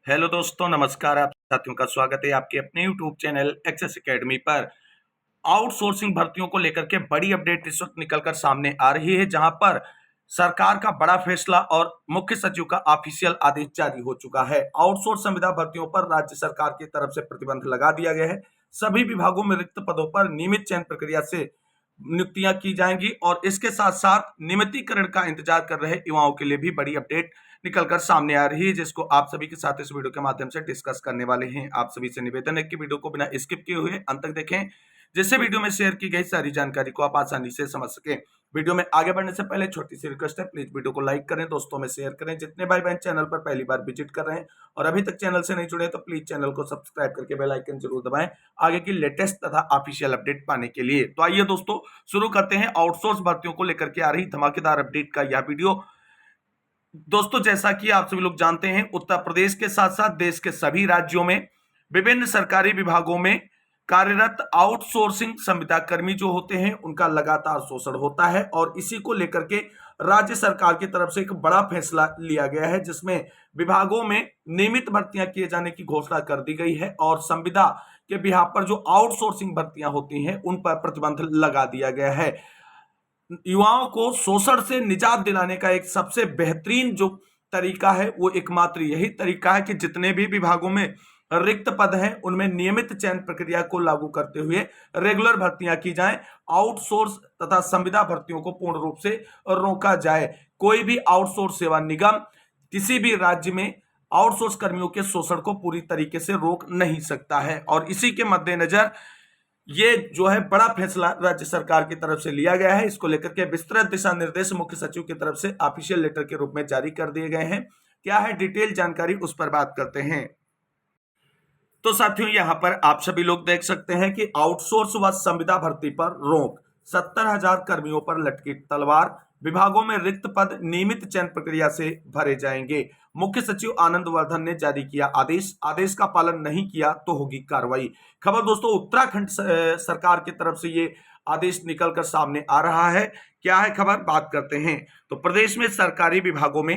Hello दोस्तों, नमस्कार। आप साथियों का स्वागत है आपके अपने यूट्यूब चैनल एक्सेस एकेडमी पर। आउटसोर्सिंग भर्तियों को लेकर के बड़ी अपडेट इस वक्त निकलकर सामने आ रही है, जहां पर सरकार का बड़ा फैसला और मुख्य सचिव का ऑफिशियल आदेश जारी हो चुका है। आउटसोर्स संविदा भर्तियों पर राज्य सरकार की तरफ से प्रतिबंध लगा दिया गया है। सभी विभागों में रिक्त पदों पर नियमित चयन प्रक्रिया से नियुक्तियां की जाएंगी और इसके साथ साथ नियमितीकरण का इंतजार कर रहे युवाओं के लिए भी बड़ी अपडेट निकलकर सामने आ रही है, जिसको आप सभी के साथ इस वीडियो के माध्यम से डिस्कस करने वाले हैं। आप सभी से निवेदन है कि वीडियो को बिना स्किप किए हुए अंत तक देखें, जिससे वीडियो में शेयर की गई सारी जानकारी को आप आसानी से समझ सकें। वीडियो में आगे बढ़ने से पहले छोटी सी रिक्वेस्ट है, प्लीज वीडियो को लाइक करें, दोस्तों में शेयर करें। जितने भाई बहन चैनल पर पहली बार विजिट कर रहे हैं और अभी तक चैनल से नहीं जुड़े तो प्लीज चैनल को सब्सक्राइब करके बेल आइकन जरूर दबाएं आगे की लेटेस्ट तथा ऑफिशियल अपडेट पाने के लिए। तो आइए दोस्तों, शुरू करते हैं आउटसोर्स भर्तियों को लेकर के आ रही धमाकेदार अपडेट का यह वीडियो। दोस्तों, जैसा कि आप सभी लोग जानते हैं, उत्तर प्रदेश के साथ साथ देश के सभी राज्यों में विभिन्न सरकारी विभागों में कार्यरत आउटसोर्सिंग संविदा कर्मी जो होते हैं उनका लगातार शोषण होता है और इसी को लेकर के राज्य सरकार की तरफ से एक बड़ा फैसला लिया गया है, जिसमें विभागों में नियमित भर्तियां किए जाने की घोषणा कर दी गई है और संविदा के बिहार पर जो आउटसोर्सिंग भर्तियां होती हैं उन पर प्रतिबंध लगा दिया गया है। युवाओं को शोषण से निजात दिलाने का एक सबसे बेहतरीन जो तरीका है वो एकमात्र यही तरीका है कि जितने भी विभागों में रिक्त पद हैं उनमें नियमित चयन प्रक्रिया को लागू करते हुए रेगुलर भर्तियां की जाएं। आउटसोर्स तथा संविदा भर्तियों को पूर्ण रूप से रोका जाए। कोई भी आउटसोर्स सेवा निगम किसी भी राज्य में आउटसोर्स कर्मियों के शोषण को पूरी तरीके से रोक नहीं सकता है और इसी के मद्देनजर ये जो है बड़ा फैसला राज्य सरकार की तरफ से लिया गया है। इसको लेकर के विस्तृत दिशा निर्देश मुख्य सचिव की तरफ से ऑफिशियल लेटर के रूप में जारी कर दिए गए हैं। क्या है डिटेल जानकारी, उस पर बात करते हैं। तो साथियों, यहां पर आप सभी लोग देख सकते हैं कि आउटसोर्स व संविदा भर्ती पर रोक, 70,000 कर्मियों पर लटकी तलवार, विभागों में रिक्त पद नियमित चयन प्रक्रिया से भरे जाएंगे। मुख्य सचिव आनंद वर्धन ने जारी किया आदेश, आदेश का पालन नहीं किया तो होगी कार्रवाई। खबर दोस्तों उत्तराखंड सरकार की तरफ से ये आदेश निकलकर सामने आ रहा है। क्या है खबर, बात करते हैं। तो प्रदेश में सरकारी विभागों में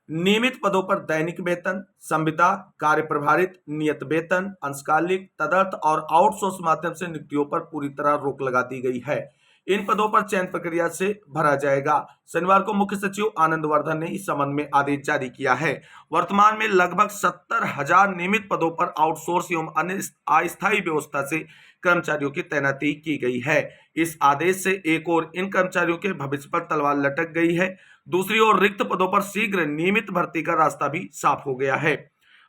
नियमित पदों पर दैनिक वेतन, संविदा, कार्य प्रभारित, नियत वेतन, अंशकालिक, तदर्थ और आउटसोर्स माध्यम से नियुक्तियों पर पूरी तरह रोक लगा दी गई है। इन पदों पर चयन प्रक्रिया से भरा जाएगा। शनिवार को मुख्य सचिव आनंद वर्धन ने इस संबंध में आदेश जारी किया है। वर्तमान में लगभग 70,000 नियमित पदों पर आउटसोर्स एवं अन्य अस्थायी व्यवस्था से कर्मचारियों की तैनाती की गई है। इस आदेश से एक ओर इन कर्मचारियों के भविष्य पर तलवार लटक गई है, दूसरी ओर रिक्त पदों पर शीघ्र नियमित भर्ती का रास्ता भी साफ हो गया है।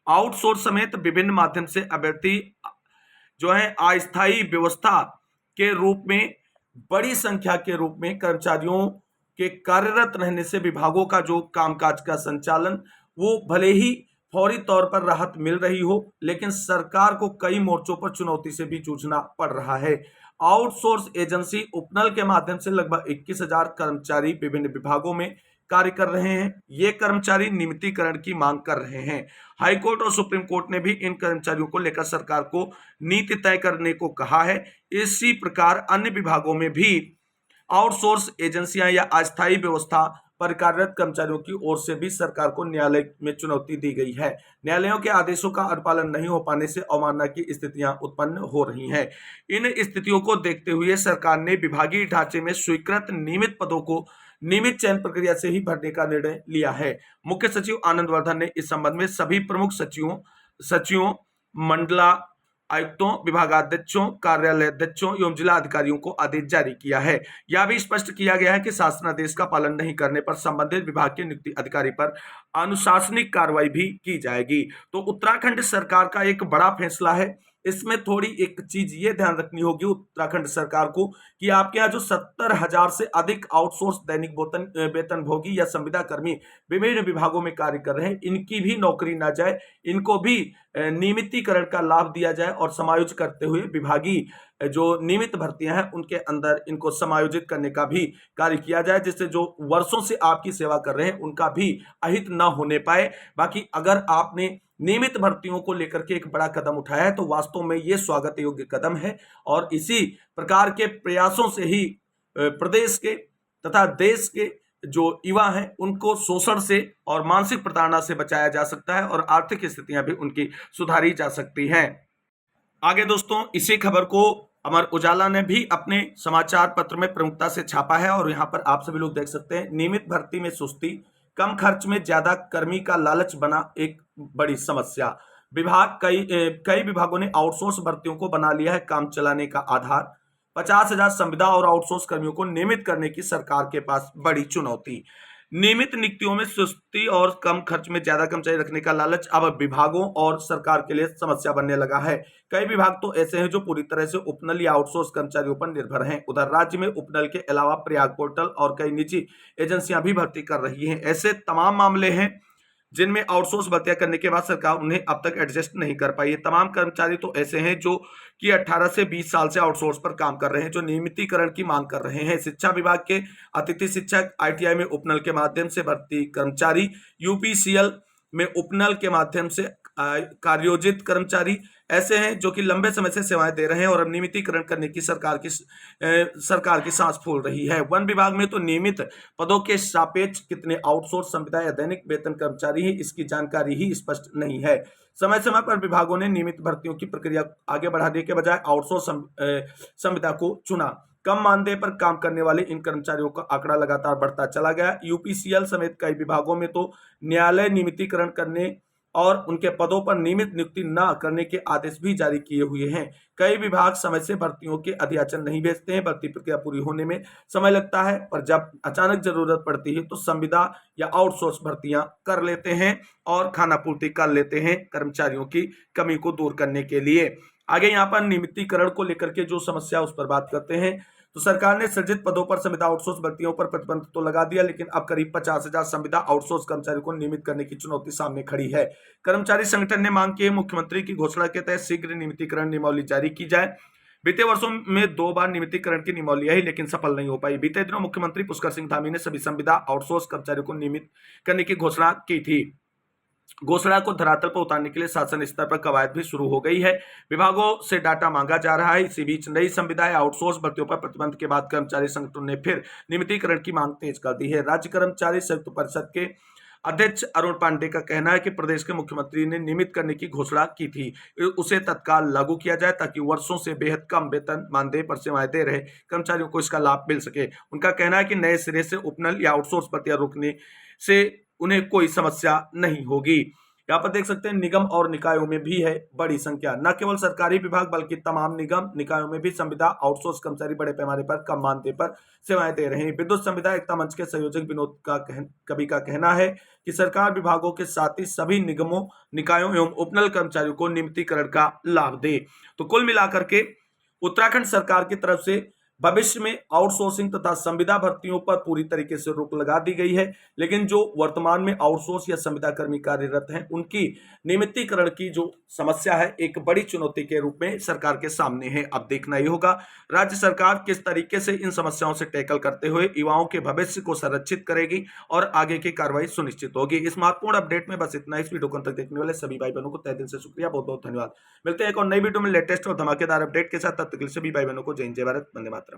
आउटसोर्स समेत विभिन्न माध्यम से अभ्यर्थी जो है अस्थायी व्यवस्था के रूप में बड़ी संख्या के रूप में कर्मचारियों के कार्यरत रहने से विभागों का जो कामकाज का संचालन वो भले ही फौरी तौर पर राहत मिल रही हो, लेकिन सरकार को कई मोर्चों पर चुनौती से भी जूझना पड़ रहा है। आउटसोर्स एजेंसी उपनल के माध्यम से लगभग 21,000 कर्मचारी विभिन्न विभागों में कार्य कर रहे हैं। ये कर्मचारी नियमितीकरण की मांग कर रहे हैं। हाईकोर्ट और सुप्रीम कोर्ट ने भी इन कर्मचारियों को लेकर सरकार को नीति तय करने को कहा है। इसी प्रकार अन्य विभागों में भी आउटसोर्स एजेंसियां या अस्थायी व्यवस्था पर कार्यरत कर्मचारियों की ओर से भी सरकार को न्यायालय में चुनौती दी गई है। न्यायालयों के आदेशों का अनुपालन नहीं हो पाने से अवमानना की स्थितियां उत्पन्न हो रही हैं। इन स्थितियों को देखते हुए सरकार ने विभागीय ढांचे में स्वीकृत नियमित पदों को नियमित चयन प्रक्रिया से ही भरने का निर्णय लिया है। मुख्य सचिव आनंद वर्धन ने इस संबंध में सभी प्रमुख सचिवों, मंडला आयुक्तों, विभागाध्यक्षों, कार्यालयाध्यक्षों एवं जिला अधिकारियों को आदेश जारी किया है। यह भी स्पष्ट किया गया है कि शासनादेश का पालन नहीं करने पर संबंधित विभाग के नियुक्ति अधिकारी पर अनुशासनिक कार्रवाई भी की जाएगी। तो उत्तराखंड सरकार का एक बड़ा फैसला है। इसमें थोड़ी एक चीज ये ध्यान रखनी होगी उत्तराखंड सरकार को कि आपके यहाँ जो 70,000 से अधिक आउटसोर्स दैनिक वेतनभोगी या संविदा कर्मी विभिन्न विभागों में कार्य कर रहे हैं, इनकी भी नौकरी ना जाए, इनको भी नियमितीकरण का लाभ दिया जाए और समायोजित करते हुए विभागीय जो नियमित भर्तियां हैं उनके अंदर इनको समायोजित करने का भी कार्य किया जाए, जिससे जो वर्षों से आपकी सेवा कर रहे हैं उनका भी अहित न होने पाए। बाकी अगर आपने नियमित भर्तियों को लेकर के एक बड़ा कदम उठाया है तो वास्तव में ये स्वागत योग्य कदम है और इसी प्रकार के प्रयासों से ही प्रदेश के तथा देश के जो युवा हैं उनको शोषण से और मानसिक प्रताड़ना से बचाया जा सकता है और आर्थिक स्थितियां भी उनकी सुधारी जा सकती हैं। आगे दोस्तों इसी खबर को अमर उजाला ने भी अपने समाचार पत्र में प्रमुखता से छापा है और यहाँ पर आप सभी लोग देख सकते हैं, नियमित भर्ती में सुस्ती, कम खर्च में ज्यादा कर्मी का लालच बना एक बड़ी समस्या। कई विभागों ने आउटसोर्स भर्तियों को बना लिया है काम चलाने का आधार। 50,000 संविदा और आउटसोर्स कर्मियों को नियमित करने की सरकार के पास बड़ी चुनौती। नियमित नियुक्तियों में सुस्ती और कम खर्च में ज्यादा कर्मचारी रखने का लालच अब विभागों और सरकार के लिए समस्या बनने लगा है। कई विभाग तो ऐसे हैं जो पूरी तरह से उपनल या आउटसोर्स कर्मचारियों पर निर्भर हैं। उधर राज्य में उपनल के अलावा प्रयाग पोर्टल और कई निजी एजेंसियां भी भर्ती कर रही हैं। ऐसे तमाम मामले हैं जिनमें आउटसोर्स भर्तियां करने के बाद सरकार उन्हें अब तक एडजस्ट नहीं कर पाई है। तमाम कर्मचारी तो ऐसे हैं जो कि 18 से 20 साल से आउटसोर्स पर काम कर रहे हैं, जो नियमितीकरण की मांग कर रहे हैं। शिक्षा विभाग के अतिथि शिक्षक, आईटीआई में उपनल के माध्यम से भर्ती कर्मचारी, यूपीसीएल में उपनल के माध्यम से कार्योजित कर्मचारी ऐसे हैं जो कि लंबे समय से सेवाएं दे रहे हैं और अब नियमितीकरण करने की सरकार की सांस फूल रही है। वन विभाग में तो नियमित पदों के सापेक्ष कितने आउटसोर्स संविदा या दैनिक वेतन कर्मचारी हैं, इसकी जानकारी ही स्पष्ट नहीं है। समय समय पर विभागों ने नियमित भर्तियों की प्रक्रिया आगे बढ़ाने के बजाय आउटसोर्स संविदा को चुना। कम मानदेय पर काम करने वाले इन कर्मचारियों का आंकड़ा लगातार बढ़ता चला गया। यूपीसीएल समेत कई विभागों में तो न्यायालय नियमितीकरण करने और उनके पदों पर नियमित नियुक्ति न करने के आदेश भी जारी किए हुए हैं। कई विभाग समय से भर्तियों के अधियाचन नहीं भेजते हैं। भर्ती प्रक्रिया पूरी होने में समय लगता है, पर जब अचानक जरूरत पड़ती है तो संविदा या आउटसोर्स भर्तियां कर लेते हैं और खानापूर्ति कर लेते हैं कर्मचारियों की कमी को दूर करने के लिए। आगे यहाँ पर नियमितीकरण को लेकर के जो समस्या उस पर बात करते हैं, तो सरकार ने सृजित पदों पर संविदा आउटसोर्स भर्तियों पर प्रतिबंध तो लगा दिया, लेकिन अब करीब 50,000 संविदा आउटसोर्स कर्मचारियों को नियमित करने की चुनौती सामने खड़ी है। कर्मचारी संगठन ने मांग की है मुख्यमंत्री की घोषणा के तहत शीघ्र नियमितीकरण नियमावली जारी की जाए। बीते वर्षों में 2 बार नियमितीकरण की नियमावली आई, लेकिन सफल नहीं हो पाई। बीते दिनों मुख्यमंत्री पुष्कर सिंह धामी ने सभी संविदा आउटसोर्स कर्मचारियों को नियमित करने की घोषणा की थी। घोषणा को धरातल पर उतारने के लिए शासन स्तर पर कवायद भी शुरू हो गई है। विभागों से डाटा मांगा जा रहा है। इसी बीच नई संविदाएं आउटसोर्स भर्तियों पर प्रतिबंध के बाद कर्मचारी संगठनों ने फिर नियमितीकरण की मांग तेज कर दी है। राज्य कर्मचारी संयुक्त परिषद के अध्यक्ष अरुण पांडे का कहना है कि प्रदेश के मुख्यमंत्री ने नियमित करने की घोषणा की थी, उसे तत्काल लागू किया जाए ताकि वर्षों से बेहद कम वेतन मानदेय पर सेवाएं दे रहे कर्मचारियों को इसका लाभ मिल सके। उनका कहना है कि नए सिरे से उपनल या आउटसोर्स भर्तियां रोकने से उन्हें कोई समस्या नहीं होगी। यहाँ पर देख सकते हैं निगम और निकायों में भी है बड़ी संख्या। न केवल सरकारी विभाग बल्कि तमाम निगम निकायों में भी संविदा आउटसोर्स कर्मचारी बड़े पैमाने पर कम मानदेय पर सेवाएं दे रहे हैं। विद्युत संविदा एकता मंच के संयोजक विनोद कवि का कहना है कि सरकार विभागों के साथ ही सभी निगमों, निकायों एवं उपनल कर्मचारियों को नियमितीकरण का लाभ दे। तो कुल मिलाकर के उत्तराखंड सरकार की तरफ से भविष्य में आउटसोर्सिंग तथा संविदा भर्तियों पर पूरी तरीके से रोक लगा दी गई है, लेकिन जो वर्तमान में आउटसोर्स या संविदा कर्मी कार्यरत हैं उनकी नियमितीकरण की जो समस्या है एक बड़ी चुनौती के रूप में सरकार के सामने है। अब देखना ही होगा राज्य सरकार किस तरीके से इन समस्याओं से टैकल करते हुए युवाओं के भविष्य को संरक्षित करेगी और आगे की कार्रवाई सुनिश्चित होगी। इस महत्वपूर्ण अपडेट में बस इतना। इस वीडियो को अंत तक देखने वाले सभी भाई बहनों को तहे दिल से शुक्रिया, बहुत बहुत धन्यवाद। मिलते हैं एक और नई वीडियो में लेटेस्ट और धमाकेदार अपडेट के साथ। तब तक के लिए सभी भाई बहनों को जय हिंद, जय भारत, वंदे मातरम।